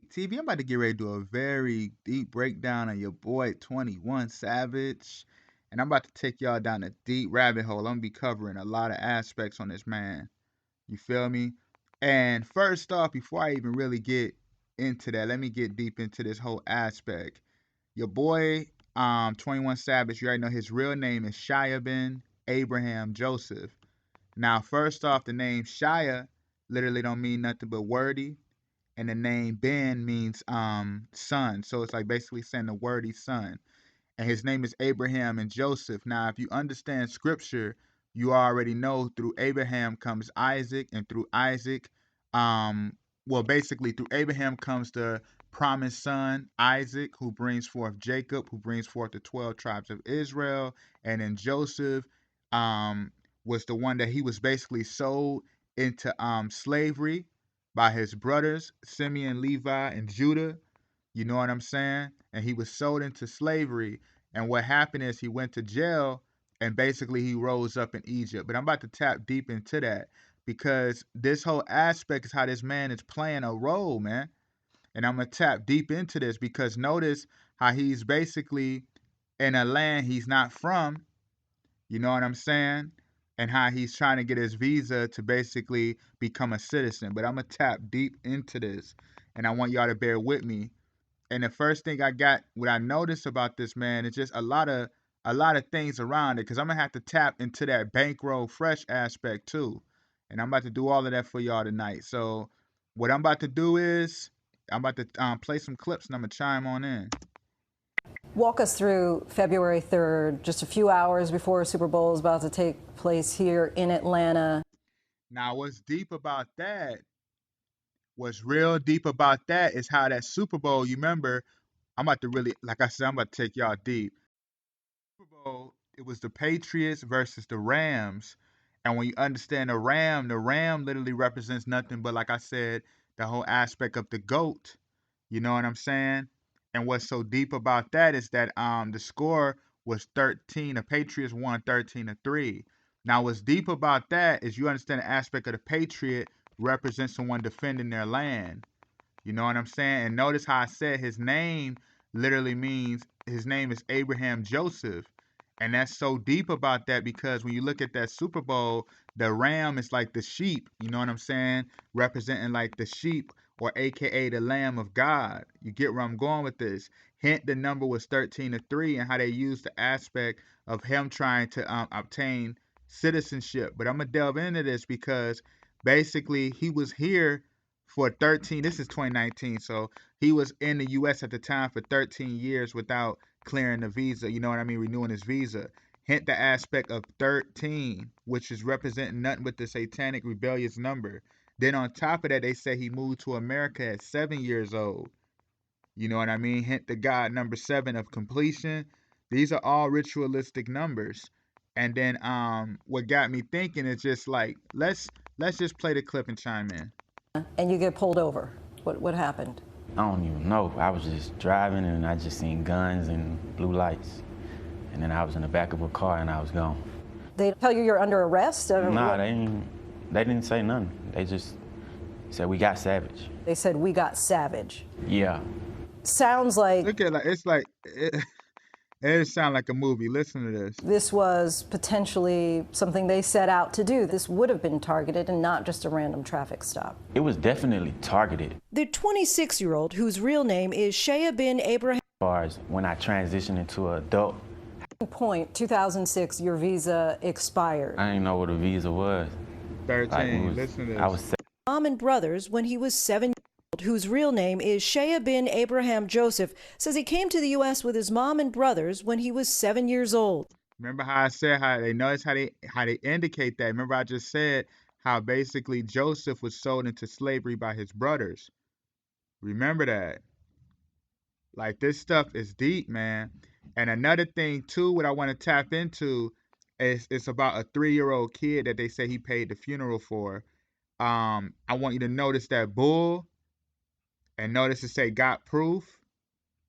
TV, I'm about to get ready to do a very deep breakdown on your boy 21 Savage. And I'm about to take y'all down a deep rabbit hole. I'm gonna be covering a lot of aspects on this man. You feel me? And first off, before I even really get into that, let me get deep into this whole aspect. Your boy, 21 Savage, you already know his real name is Shia bin Abraham Joseph. Now, first off, the name Shia literally don't mean nothing but wordy, and the name Ben means son. So it's like basically saying the wordy son. And his name is Abraham and Joseph. Now, if you understand scripture, you already know through Abraham comes Isaac, and through Isaac, um, well, basically through Abraham comes the promised son Isaac, who brings forth Jacob, who brings forth the 12 tribes of Israel, and then Joseph um, was the one that he was basically sold into slavery by his brothers Simeon, Levi, and Judah. You know what I'm saying? And he was sold into slavery. And what happened is he went to jail and basically he rose up in Egypt. But I'm about to tap deep into that because this whole aspect is how this man is playing a role, man. And I'm going to tap deep into this because notice how he's basically in a land he's not from. You know what I'm saying? And how he's trying to get his visa to basically become a citizen. But I'm going to tap deep into this. And I want y'all to bear with me. And the first thing what I noticed about this man is just a lot of things around it, because I'm gonna have to tap into that bankroll fresh aspect too. And I'm about to do all of that for y'all tonight. So what I'm about to do is I'm about to play some clips and I'm gonna chime on in. Walk us through February 3rd, just a few hours before Super Bowl is about to take place here in Atlanta. Now, what's real deep about that is how that Super Bowl, you remember, I'm about to really, like I said, I'm about to take y'all deep. Super Bowl, it was the Patriots versus the Rams. And when you understand the Ram literally represents nothing but, like I said, the whole aspect of the GOAT. You know what I'm saying? And what's so deep about that is that the score was 13. The Patriots won 13-3. Now, what's deep about that is you understand the aspect of the Patriot represents someone defending their land. You know what I'm saying? And notice how I said his name literally means his name is Abraham Joseph. And that's so deep about that because when you look at that Super Bowl, the ram is like the sheep, you know what I'm saying? Representing like the sheep or AKA the Lamb of God. You get where I'm going with this. Hint the number was 13-3 and how they used the aspect of him trying to obtain citizenship. But I'm going to delve into this because basically he was here for 13. This is 2019, so he was in the U.S. at the time for 13 years without clearing the visa. You know what I mean? Renewing his visa. Hint the aspect of 13, which is representing nothing but the satanic rebellious number. Then on top of that, they say he moved to America at 7 years old. You know what I mean? Hint the God number 7 of completion. These are all ritualistic numbers. And then what got me thinking is just like let's just play the clip and chime in. And you get pulled over. What happened? I don't even know. I was just driving and I just seen guns and blue lights. And then I was in the back of a car and I was gone. They tell you you're under arrest? Nah, they didn't say nothing. They just said we got Savage. They said we got Savage. Yeah. Sounds like Look at it sounds like a movie. Listen to this. this was potentially something they set out to do. This would have been targeted and not just a random traffic stop. It was definitely targeted. The 26-year-old, whose real name is Shia bin Abraham. As far as when I transitioned into an adult, Point 2006, your visa expired. I didn't know what a visa was. 13. Listen to this. I was Mom and brothers when he was 7 years old, whose real name is Shia bin Abraham Joseph, says he came to the U.S. with his mom and brothers when he was 7 years old. Remember how I said how they notice how they indicate that. Remember I just said how basically Joseph was sold into slavery by his brothers. Remember that. Like this stuff is deep, man. And another thing too, what I want to tap into is it's about a 3-year-old kid that they say he paid the funeral for. I want you to notice that bull and notice it say got proof.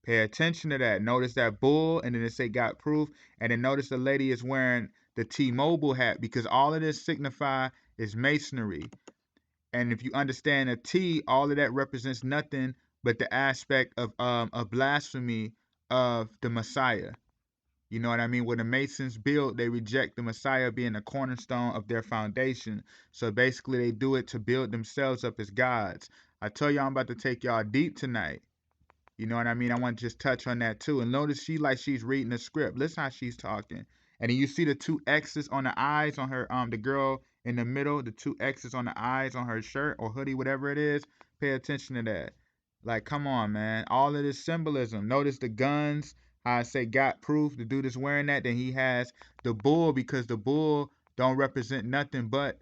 Pay attention to that. Notice that bull and then it say got proof. And then notice the lady is wearing the T-Mobile hat because all of this signify is masonry. And if you understand a T, all of that represents nothing but the aspect of a blasphemy of the Messiah. You know what I mean? When the Masons build, they reject the Messiah being the cornerstone of their foundation. So basically, they do it to build themselves up as gods. I tell y'all, I'm about to take y'all deep tonight. You know what I mean? I want to just touch on that too. And notice she's reading the script. Listen how she's talking. And then you see the two X's on the eyes on her the girl in the middle, the two X's on the eyes on her shirt or hoodie, whatever it is. Pay attention to that. Like, come on, man. All of this symbolism. Notice the guns. How I say got proof. The dude is wearing that. Then he has the bull because the bull don't represent nothing but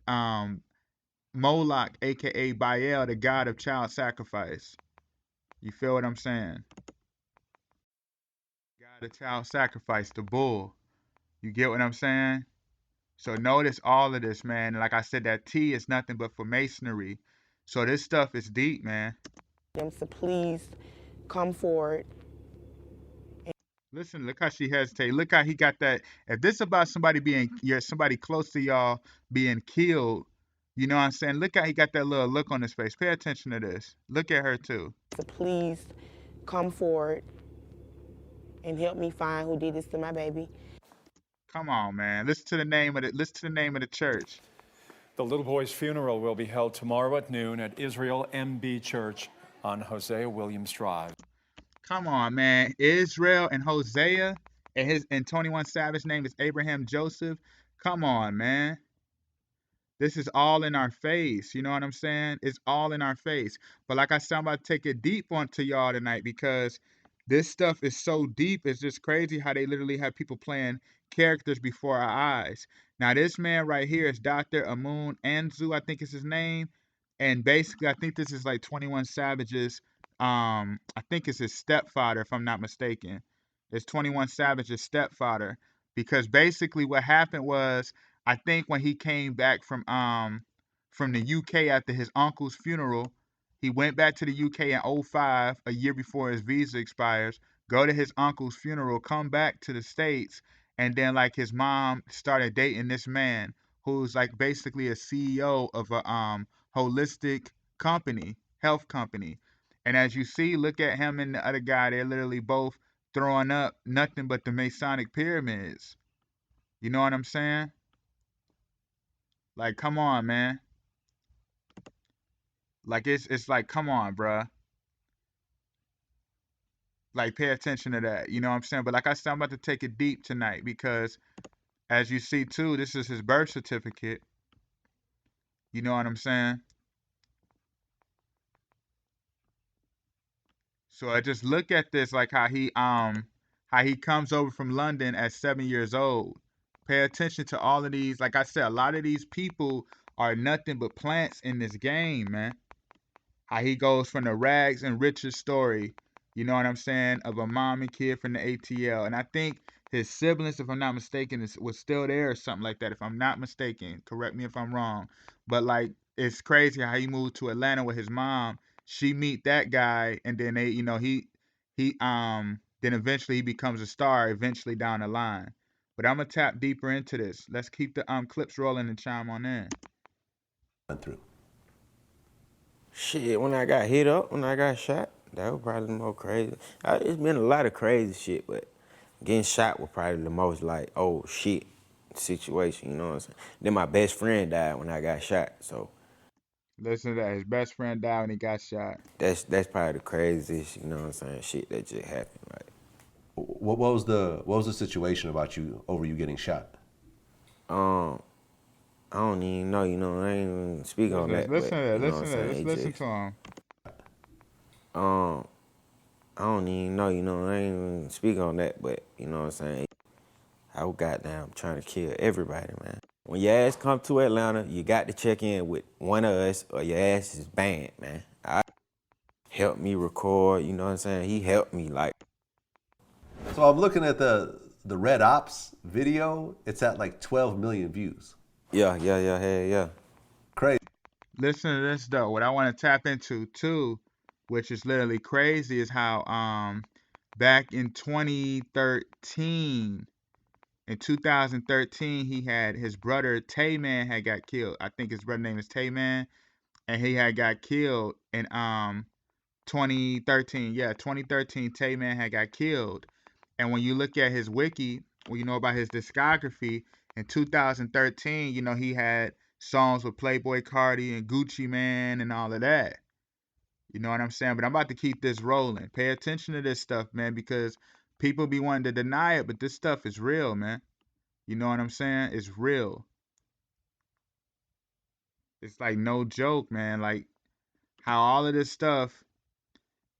Moloch, aka Baal, the god of child sacrifice. You feel what I'm saying? God of child sacrifice, the bull. You get what I'm saying? So notice all of this, man. Like I said, that T is nothing but for masonry. So this stuff is deep, man. Them to please come forward. Listen, look how she hesitates. Look how he got that. If this about somebody being, somebody close to y'all being killed, you know what I'm saying? Look how he got that little look on his face. Pay attention to this. Look at her too. To please come forward and help me find who did this to my baby. Come on, man. Listen to the name of the church. The little boy's funeral will be held tomorrow at noon at Israel MB Church on Hosea Williams Drive. Come on, man. Israel and Hosea and 21 Savage name is Abraham Joseph. Come on, man. This is all in our face. You know what I'm saying? It's all in our face. But like I said, I'm about to take it deep onto y'all tonight because this stuff is so deep. It's just crazy how they literally have people playing characters before our eyes. Now, this man right here is Dr. Amun Anzu, I think is his name. And basically, I think this is like 21 Savage's, I think it's his stepfather, if I'm not mistaken. It's 21 Savage's stepfather. Because basically what happened was I think when he came back from the UK after his uncle's funeral, he went back to the UK in '05, a year before his visa expires, go to his uncle's funeral, come back to the States, and then like his mom started dating this man who's like basically a CEO of a holistic company, health company. And as you see, look at him and the other guy, they're literally both throwing up nothing but the Masonic pyramids. You know what I'm saying? Like, come on, man. Like it's like, come on, bruh. Like, pay attention to that. You know what I'm saying? But like I said, I'm about to take it deep tonight because, as you see too, this is his birth certificate. You know what I'm saying? So I just look at this like how he comes over from London at 7 years old. Pay attention to all of these. Like I said, a lot of these people are nothing but plants in this game, man. How he goes from the rags and riches story, you know what I'm saying, of a mom and kid from the ATL. And I think his siblings, if I'm not mistaken, was still there or something like that. If I'm not mistaken, correct me if I'm wrong. But like, it's crazy how he moved to Atlanta with his mom. She meet that guy, and then they, then eventually he becomes a star. Eventually down the line. But I'm gonna tap deeper into this. Let's keep the clips rolling and chime on in. Went through. Shit, when I got hit up, when I got shot, that was probably the most crazy. It's been a lot of crazy shit, but getting shot was probably the most like, oh shit situation, you know what I'm saying? Then my best friend died when I got shot, so Listen to that. His best friend died when he got shot. that's probably the craziest, you know what I'm saying, shit that just happened. Like, What was the situation about you getting shot? I don't even know, you know, I ain't even speak on that, Listen but to that. you know Listen what I'm to that. saying? Let's listen to him. I don't even know, you know, I ain't even speak on that, but you know what I'm saying? I was goddamn trying to kill everybody, man. When your ass come to Atlanta, you got to check in with one of us or your ass is banned, man. I helped me record, you know what I'm saying? He helped me, like. So I'm looking at the Red Ops video. It's at like 12 million views. Yeah. Crazy. Listen to this though. What I want to tap into too, which is literally crazy, is how back in 2013, in 2013, he had his brother Tay-Man had got killed. I think his brother name is Tay-Man, and he had got killed, and 2013. Yeah, 2013, Tay Man had got killed. And when you look at his wiki, when you know about his discography, in 2013, he had songs with Playboy Cardi and Gucci Man and all of that. You know what I'm saying? But I'm about to keep this rolling. Pay attention to this stuff, man, because people be wanting to deny it, but this stuff is real, man. You know what I'm saying? It's real. It's like no joke, man. Like how all of this stuff,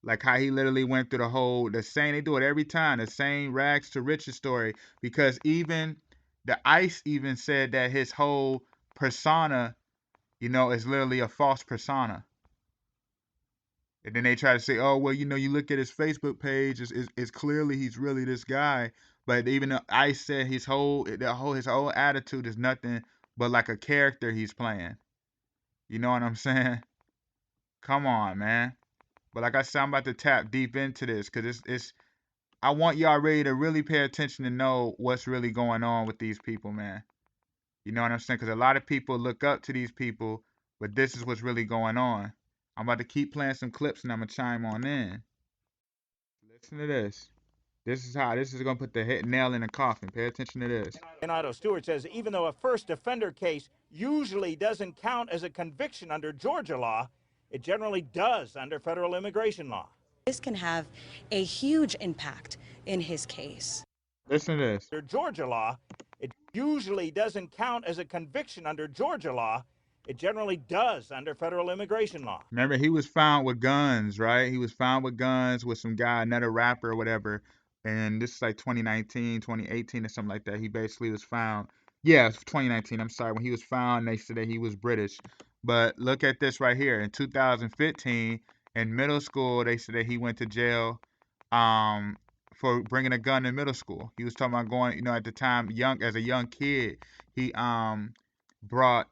like how he literally went through the same, they do it every time, the same rags to riches story. Because even the ICE even said that his whole persona, is literally a false persona. And then they try to say, oh, well, you look at his Facebook page, it's clearly he's really this guy. But even though ICE said his whole attitude is nothing but like a character he's playing. You know what I'm saying? Come on, man. But like I said, I'm about to tap deep into this because it's I want y'all ready to really pay attention to know what's really going on with these people, man. You know what I'm saying? Because a lot of people look up to these people, but this is what's really going on. I'm about to keep playing some clips and I'm gonna chime on in. Listen to this. This is gonna put the nail in the coffin. Pay attention to this. Otto Stewart says even though a first offender case usually doesn't count as a conviction under Georgia law, it generally does under federal immigration law. This can have a huge impact in his case. Listen to this. Under Georgia law, it usually doesn't count as a conviction under Georgia law. It generally does under federal immigration law. Remember, he was found with guns, right? He was found with guns with some guy, another rapper or whatever. And this is like 2019, 2018 or something like that. He basically was found. Yeah, it's 2019. I'm sorry. When he was found, they said that he was British. But look at this right here. In 2015, in middle school, they said that he went to jail for bringing a gun in middle school. He was talking about going, at the time, as a young kid, he brought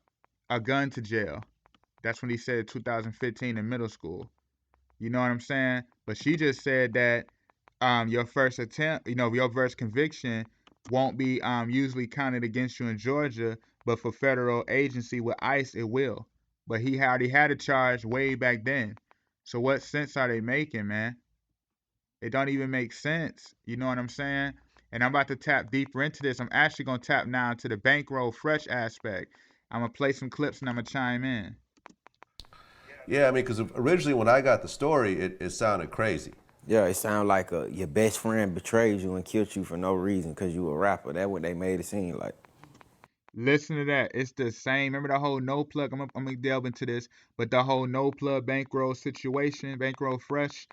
a gun to jail. That's when he said 2015 in middle school. You know what I'm saying? But she just said that your first attempt, your first conviction won't be usually counted against you in Georgia, but for federal agency with ICE, it will. But he already had a charge way back then. So what sense are they making, man? It don't even make sense. You know what I'm saying? And I'm about to tap deeper into this. I'm actually going to tap now into the bankroll fresh aspect. I'm going to play some clips and I'm going to chime in. Yeah, I mean, because originally when I got the story, it sounded crazy. Yeah, it sounded like your best friend betrayed you and killed you for no reason because you a rapper. That's what they made it seem like. Listen to that. It's the same. Remember the whole no plug? I'm gonna delve into this, but the whole no plug bankroll situation, bankroll fresh.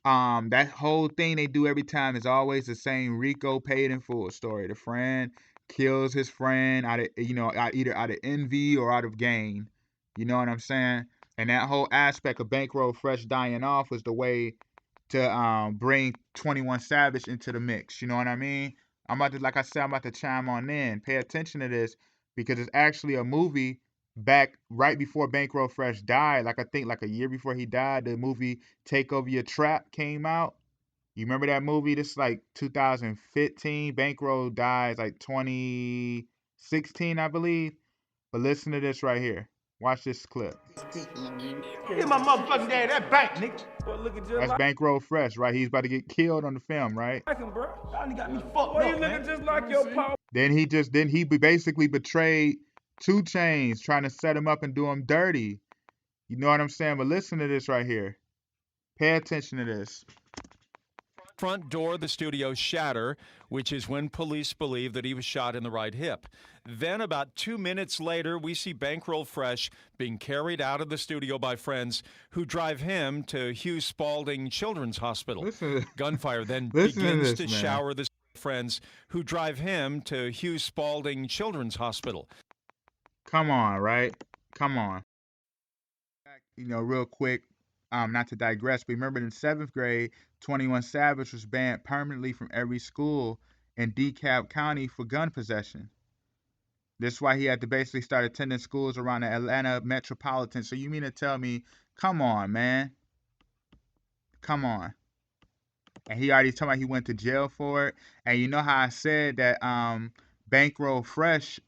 That whole thing they do every time is always the same Rico paid in full story. The friend kills his friend out of either out of envy or out of gain. You know what I'm saying? And that whole aspect of bankroll fresh dying off was the way to bring 21 Savage into the mix. You know what I mean? I'm about to chime on in. Pay attention to this because it's actually a movie back right before Bankroll Fresh died. Like I think like a year before he died, the movie Take Over Your Trap came out. You remember that movie? This is like 2015. Bankroll dies like 2016, I believe. But listen to this right here. Watch this clip. Get my motherfucking dad that bank, nigga. That's Bankroll Fresh, right? He's about to get killed on the film, right? Bro. Y'all got me fucked up, man. Just like your pop. Then he basically betrayed 2 Chainz, trying to set him up and do him dirty. You know what I'm saying? But listen to this right here. Pay attention to this. Front door of the studio shatter, which is when police believe that he was shot in the right hip. Then about 2 minutes later, we see Bankroll Fresh being carried out of the studio by friends who drive him to Hugh Spalding Children's Hospital. Gunfire then begins to shower the friends who drive him to Hugh Spalding Children's Hospital. Come on, right? Come on. Real quick, not to digress, but remember in 7th grade, 21 Savage was banned permanently from every school in DeKalb County for gun possession. This is why he had to basically start attending schools around the Atlanta metropolitan. So you mean to tell me, come on, man. Come on. And he already told me he went to jail for it. And you know how I said that Bankroll Fresh,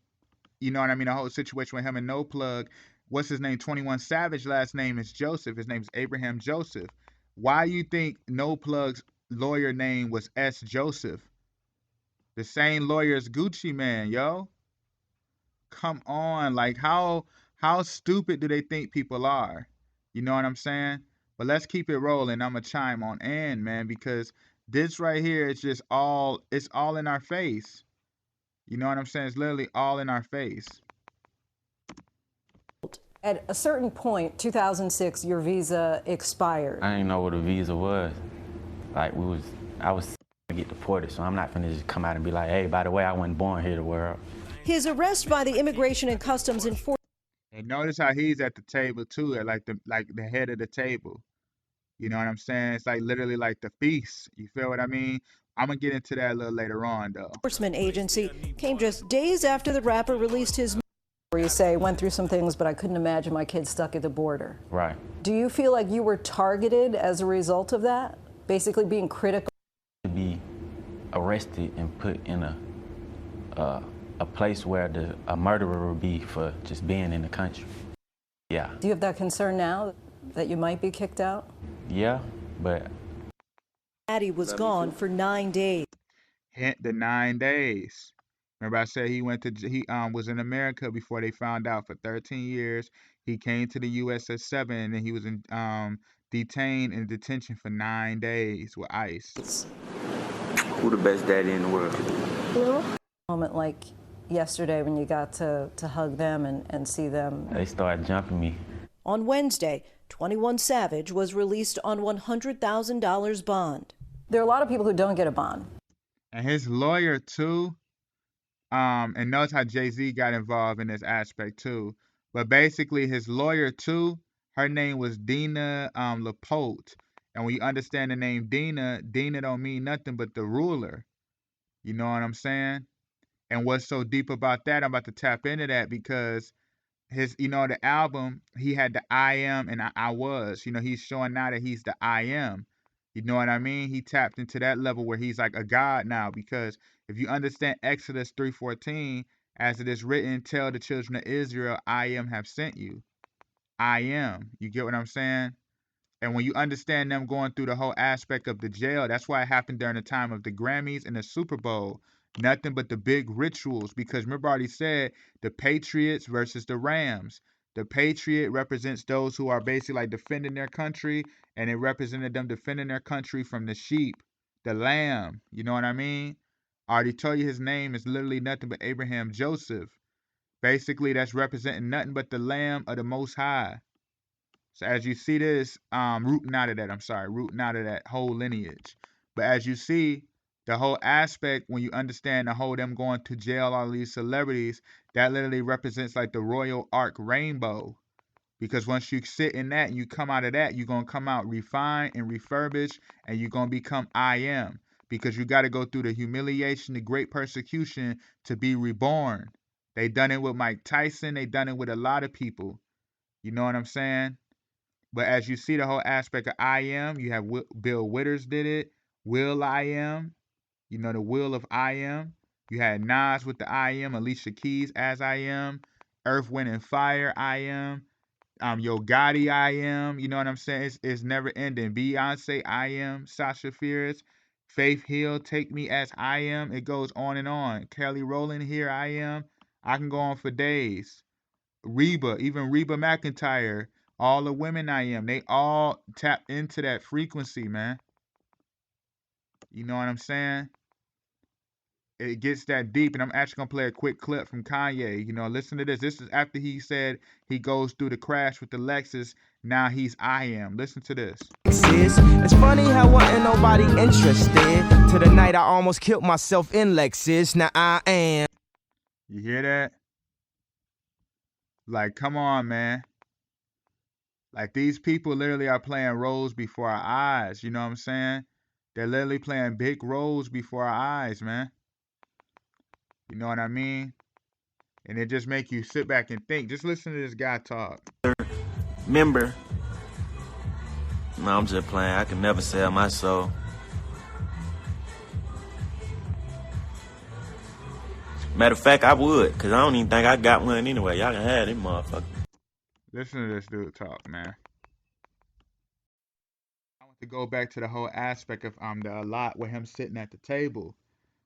you know what I mean, the whole situation with him and No Plug, what's his name? 21 Savage, last name is Joseph. His name is Abraham Joseph. Why you think No Plug's lawyer name was S. Joseph? The same lawyer as Gucci Man, yo. Come on, like how stupid do they think people are? You know what I'm saying? But let's keep it rolling. I'ma chime on in, man, because this right here is just it's all in our face. You know what I'm saying? It's literally all in our face. At a certain point, 2006, your visa expired. I didn't know what a visa was. Like I was to get deported, so I'm not finna just come out and be like, hey, by the way, I wasn't born here, the world. His arrest by the Immigration and Customs Enforcement. And notice how he's at the table too, at like the head of the table. You know what I'm saying? It's like literally like the feast. You feel what I mean? I'm gonna get into that a little later on, though. Enforcement agency came just days after the rapper released his. Where you say, went through some things, but I couldn't imagine my kids stuck at the border. Right. Do you feel like you were targeted as a result of that? Basically being critical? To be arrested and put in a place where a murderer would be for just being in the country. Yeah. Do you have that concern now that you might be kicked out? Yeah, but Daddy was gone for 9 days. Hint the 9 days. Remember I said he was in America before they found out for 13 years. He came to the U.S. at 7, and then he was detained in detention for 9 days with ICE. Who the best daddy in the world? No. Moment like yesterday when you got to hug them and see them. They started jumping me. On Wednesday, 21 Savage was released on $100,000 bond. There are a lot of people who don't get a bond. And his lawyer too. And notice how Jay-Z got involved in this aspect too. But basically his lawyer too, her name was Dina Lapote. And when you understand the name Dina don't mean nothing but the ruler. You know what I'm saying? And what's so deep about that, I'm about to tap into that because the album, he had the I am and I was. He's showing now that he's the I am. You know what I mean? He tapped into that level where he's like a god now, because if you understand Exodus 3:14, as it is written, tell the children of Israel, I am have sent you. I am. You get what I'm saying? And when you understand them going through the whole aspect of the jail, that's why it happened during the time of the Grammys and the Super Bowl. Nothing but the big rituals, because remember I already said the Patriots versus the Rams. The Patriot represents those who are basically like defending their country, and it represented them defending their country from the sheep, the lamb. You know what I mean? I already told you his name is literally nothing but Abraham Joseph. Basically, that's representing nothing but the lamb of the Most High. So as you see this, rooting out of that whole lineage. But as you see, the whole aspect, when you understand the whole them going to jail, all these celebrities, that literally represents like the royal arc rainbow. Because once you sit in that and you come out of that, you're going to come out refined and refurbished, and you're going to become I am. Because you got to go through the humiliation, the great persecution to be reborn. They done it with Mike Tyson. They done it with a lot of people. You know what I'm saying? But as you see the whole aspect of I am, you have Bill Withers did it. Will I am. The will of I am. You had Nas with the I am. Alicia Keys as I am. Earth, Wind, and Fire I am. Yo Gotti I am. You know what I'm saying? It's never ending. Beyonce I am. Sasha Fierce. Faith Hill, Take Me As I Am. It goes on and on. Kelly Rowland, Here I Am. I can go on for days. Reba, even Reba McEntire. All the women I am. They all tap into that frequency, man. You know what I'm saying? It gets that deep, and I'm actually going to play a quick clip from Kanye. Listen to this. This is after he said he goes through the crash with the Lexus. Now he's I am. Listen to this. It's funny how wasn't nobody interested. To the night I almost killed myself in Lexus. Now I am. You hear that? Like, come on, man. Like, these people literally are playing roles before our eyes. You know what I'm saying? They're literally playing big roles before our eyes, man. You know what I mean? And it just make you sit back and think. Just listen to this guy talk. Remember, no, I'm just playing. I can never sell my soul. Matter of fact, I would, because I don't even think I got one anyway. Y'all can have them motherfuckers. Listen to this dude talk, man. To go back to the whole aspect of the lot with him sitting at the table.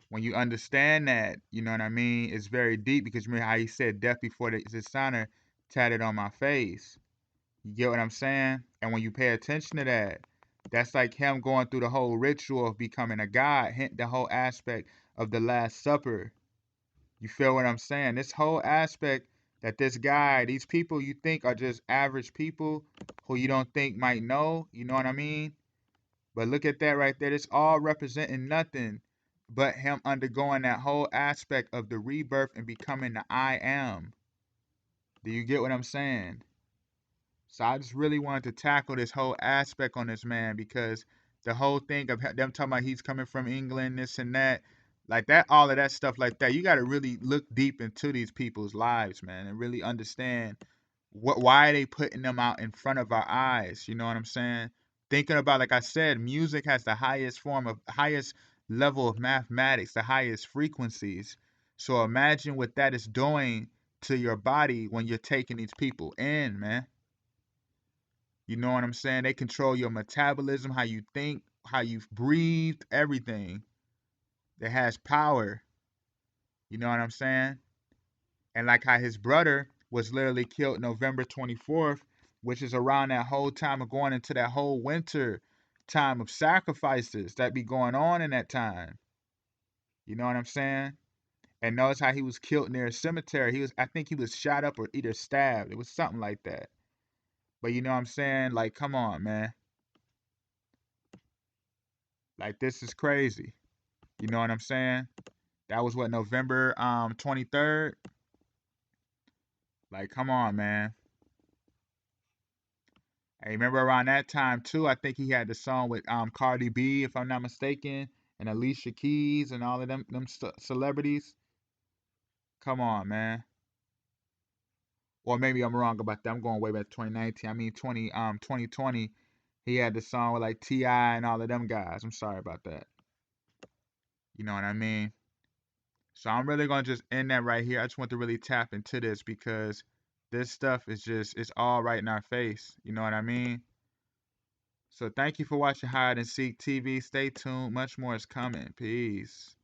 When you understand that, you know what I mean, it's very deep because remember how he said death before the dishonor tatted on my face. You get what I'm saying? And when you pay attention to that, that's like him going through the whole ritual of becoming a god, hint the whole aspect of the Last Supper. You feel what I'm saying? This whole aspect that this guy, these people you think are just average people who you don't think might know, you know what I mean? But look at that right there. It's all representing nothing but him undergoing that whole aspect of the rebirth and becoming the I am. Do you get what I'm saying? So I just really wanted to tackle this whole aspect on this man because the whole thing of them talking about he's coming from England, this and that, like that, all of that stuff like that. You got to really look deep into these people's lives, man, and really understand why are they putting them out in front of our eyes. You know what I'm saying? Thinking about, like I said, music has the highest level of mathematics, the highest frequencies. So imagine what that is doing to your body when you're taking these people in, man. You know what I'm saying? They control your metabolism, how you think, how you breathe, everything that has power. You know what I'm saying? And like how his brother was literally killed November 24th, which is around that whole time of going into that whole winter time of sacrifices that be going on in that time. You know what I'm saying? And notice how he was killed near a cemetery. I think he was shot up or either stabbed. It was something like that. But you know what I'm saying? Like, come on, man. Like, this is crazy. You know what I'm saying? That was what, November 23rd? Like, come on, man. I remember around that time too, I think he had the song with Cardi B, if I'm not mistaken, and Alicia Keys and all of them celebrities. Come on, man. Or maybe I'm wrong about that. I'm going way back to 2019. I mean 2020. He had the song with like T.I. and all of them guys. I'm sorry about that. You know what I mean? So I'm really gonna just end that right here. I just want to really tap into this because this stuff is just, it's all right in our face. You know what I mean? So thank you for watching Hide and Seek TV. Stay tuned. Much more is coming. Peace.